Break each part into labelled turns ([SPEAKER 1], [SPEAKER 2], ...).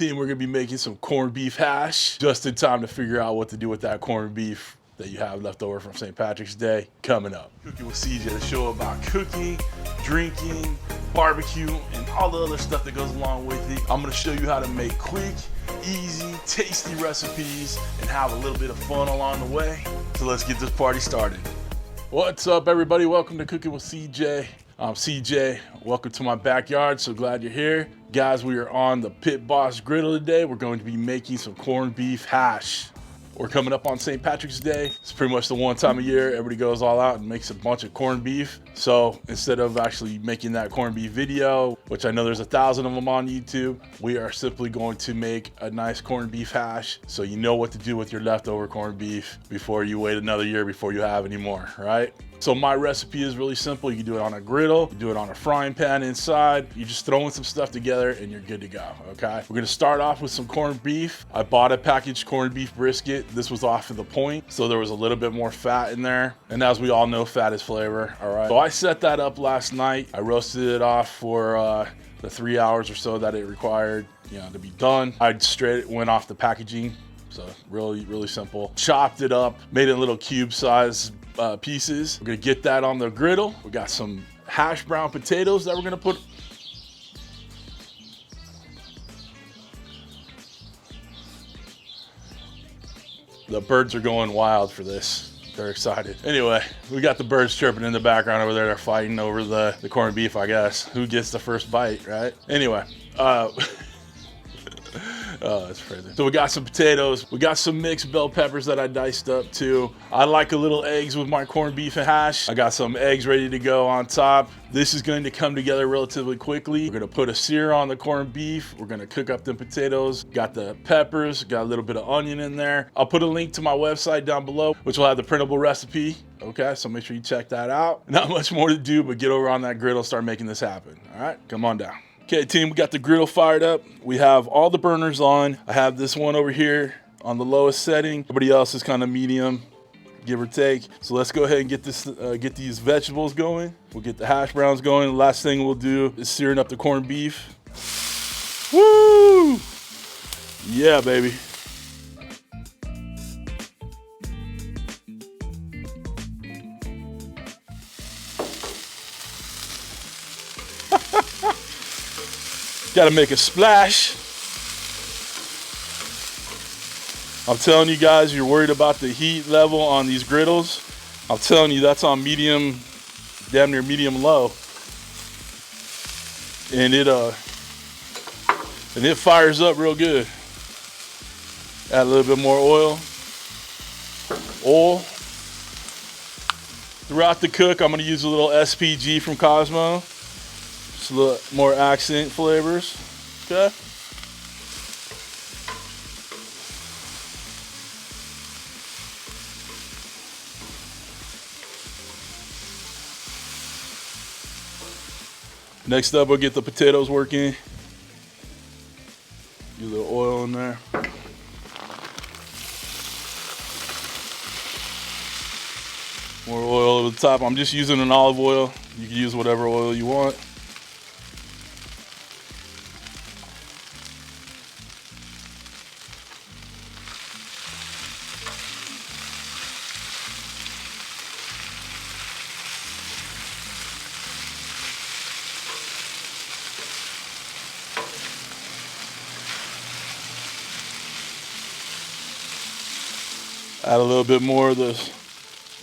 [SPEAKER 1] team, we're gonna be making some corned beef hash just in time to figure out what to do with that corned beef that you have left over from St. Patrick's Day coming up. Cooking with CJ, the show about cooking, drinking, barbecue, and all the other stuff that goes along with it. I'm gonna show you how to make quick, easy, tasty recipes and have a little bit of fun along the way. So let's get this party started. What's up, everybody? Welcome to Cooking with CJ. I'm CJ. Welcome to my backyard. So glad you're here. Guys, we are on the Pit Boss Griddle today. We're going to be making some corned beef hash. We're coming up on St. Patrick's Day. It's pretty much the one time of year everybody goes all out and makes a bunch of corned beef. So instead of actually making that corned beef video, which I know there's 1,000 of them on YouTube, we are simply going to make a nice corned beef hash so you know what to do with your leftover corned beef before you wait another year before you have any more, right? So my recipe is really simple. You can do it on a griddle, you do it on a frying pan inside. You just throw in some stuff together and you're good to go, okay? We're gonna start off with some corned beef. I bought a packaged corned beef brisket. This was off of the point, so there was a little bit more fat in there. And as we all know, fat is flavor, all right? So I set that up last night. I roasted it off for the 3 hours or so that it required, to be done. I straight went off the packaging. So really simple. Chopped it up, made it little cube size pieces. We're gonna get that on the griddle. We got some hash brown potatoes that we're gonna put. The birds are going wild for this. They're excited. Anyway, we got the birds chirping in the background over there. They're fighting over the corned beef, I guess. Who gets the first bite, right? Anyway, oh, that's crazy. So we got some potatoes. We got some mixed bell peppers that I diced up too. I like a little eggs with my corned beef and hash. I got some eggs ready to go on top. This is going to come together relatively quickly. We're gonna put a sear on the corned beef. We're gonna cook up the potatoes. Got the peppers, got a little bit of onion in there. I'll put a link to my website down below, which will have the printable recipe. Okay, so make sure you check that out. Not much more to do, but get over on that griddle, start making this happen. All right, come on down. Okay, team, we got the griddle fired up. We have all the burners on. I have this one over here on the lowest setting. Everybody else is kind of medium, give or take. So let's go ahead and get these vegetables going. We'll get the hash browns going. The last thing we'll do is searing up the corned beef. Woo! Yeah, baby. Got to make a splash. I'm telling you guys, you're worried about the heat level on these griddles. I'm telling you, that's on medium, damn near medium low. And it fires up real good. Add a little bit more oil. Throughout the cook, I'm gonna use a little SPG from Cosmo. Just a little more accent flavors, okay? Next up, we'll get the potatoes working. Get a little oil in there. More oil over the top. I'm just using an olive oil. You can use whatever oil you want. Add a little bit more of the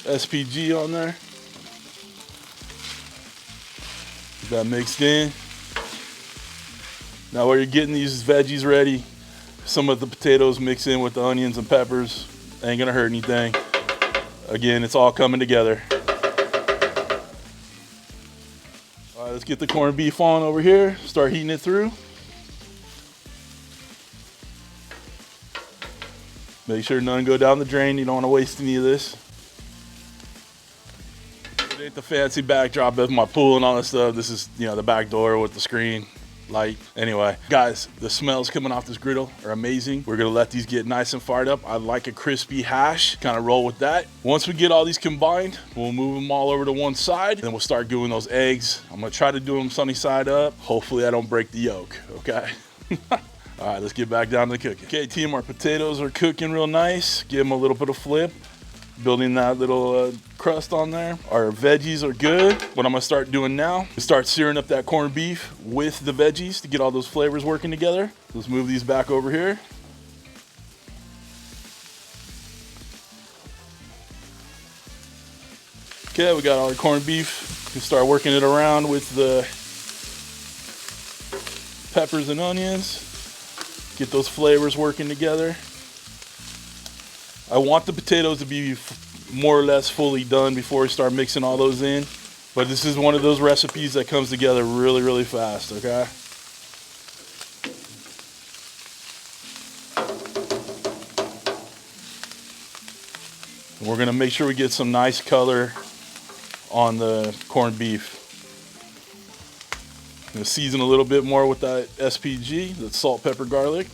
[SPEAKER 1] SPG on there. Get that mixed in. Now while you're getting these veggies ready, some of the potatoes mix in with the onions and peppers. Ain't gonna hurt anything. Again, it's all coming together. All right, let's get the corned beef on over here. Start heating it through. Make sure none go down the drain. You don't want to waste any of this. It ain't the fancy backdrop of my pool and all that stuff. This is, the back door with the screen, light. Anyway, guys, the smells coming off this griddle are amazing. We're gonna let these get nice and fired up. I like a crispy hash, kind of roll with that. Once we get all these combined, we'll move them all over to one side, and then we'll start doing those eggs. I'm gonna try to do them sunny side up. Hopefully I don't break the yolk, okay? All right, let's get back down to the cooking. Okay, team, our potatoes are cooking real nice. Give them a little bit of flip, building that little crust on there. Our veggies are good. What I'm gonna start doing now is start searing up that corned beef with the veggies to get all those flavors working together. Let's move these back over here. Okay, we got our corned beef. We can start working it around with the peppers and onions. Get those flavors working together. I want the potatoes to be more or less fully done before we start mixing all those in. But this is one of those recipes that comes together really, really fast, okay? We're gonna make sure we get some nice color on the corned beef. I'm gonna season a little bit more with that SPG, that's salt, pepper, garlic.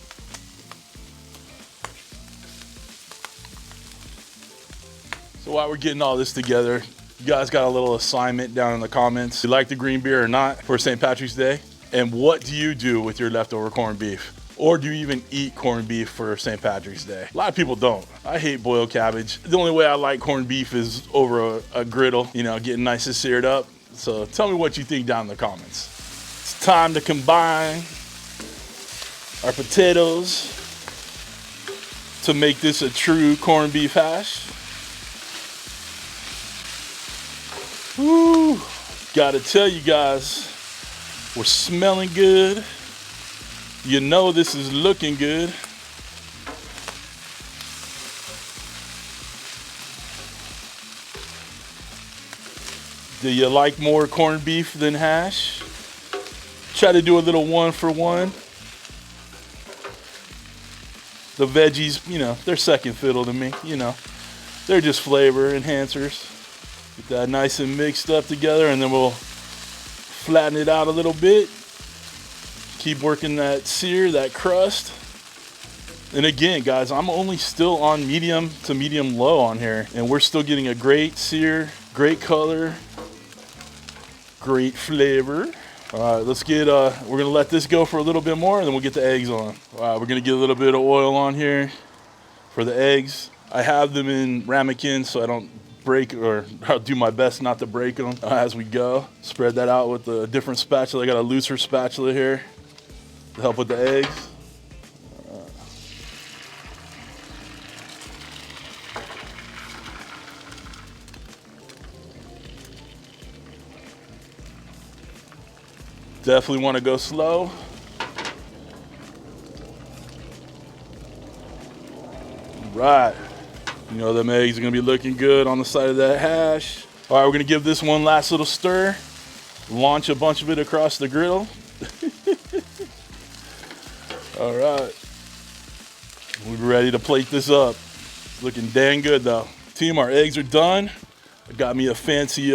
[SPEAKER 1] So while we're getting all this together, you guys got a little assignment down in the comments. Do you like the green beer or not for St. Patrick's Day? And what do you do with your leftover corned beef? Or do you even eat corned beef for St. Patrick's Day? A lot of people don't. I hate boiled cabbage. The only way I like corned beef is over a griddle, you know, getting nice and seared up. So tell me what you think down in the comments. It's time to combine our potatoes to make this a true corned beef hash. Woo! Gotta tell you guys, we're smelling good. You know this is looking good. Do you like more corned beef than hash? Try to do a little 1-for-1. The veggies, you know, they're second fiddle to me, you know. They're just flavor enhancers. Get that nice and mixed up together, and then we'll flatten it out a little bit. Keep working that sear, that crust. And again, guys, I'm only still on medium to medium low on here, and we're still getting a great sear, great color, great flavor. All right, let's get, we're gonna let this go for a little bit more, and then we'll get the eggs on. All right, we're gonna get a little bit of oil on here for the eggs. I have them in ramekins so I don't break, or I'll do my best not to break them as we go. Spread that out with a different spatula. I got a looser spatula here to help with the eggs. Definitely want to go slow. Right. You know, them eggs are gonna be looking good on the side of that hash. All right, we're gonna give this one last little stir. Launch a bunch of it across the griddle. All right. We're ready to plate this up. It's looking dang good though. Team, our eggs are done. I got me a fancy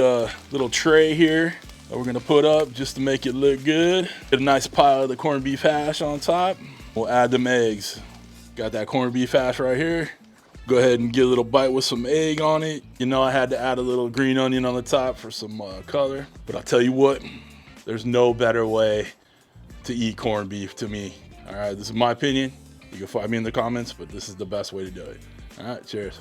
[SPEAKER 1] little tray here that we're gonna put up just to make it look good. Get a nice pile of the corned beef hash on top. We'll add them eggs. Got that corned beef hash right here. Go ahead and get a little bite with some egg on it. You know, I had to add a little green onion on the top for some color. But I'll tell you what, there's no better way to eat corned beef to me. All right, this is my opinion. You can find me in the comments, but this is the best way to do it. All right, cheers.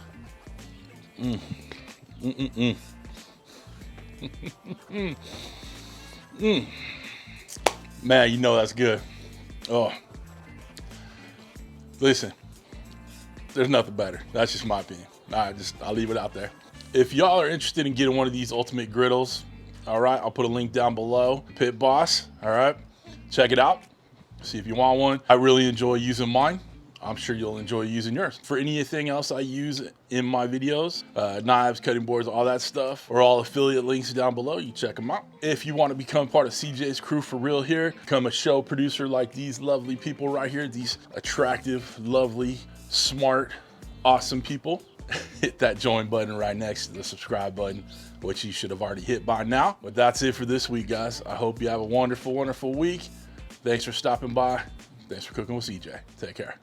[SPEAKER 1] Man, you know that's good. Oh, listen. There's nothing better. That's just my opinion. All right, I'll leave it out there. If y'all are interested in getting one of these ultimate griddles, all right, I'll put a link down below. Pit Boss, all right, check it out. See if you want one. I really enjoy using mine. I'm sure you'll enjoy using yours. For anything else I use in my videos, knives, cutting boards, all that stuff, or all affiliate links down below, you check them out. If you want to become part of CJ's crew for real here, become a show producer like these lovely people right here, these attractive, lovely, smart, awesome people, hit that join button right next to the subscribe button, which you should have already hit by now. But that's it for this week, guys. I hope you have a wonderful, wonderful week. Thanks for stopping by. Thanks for cooking with CJ. Take care.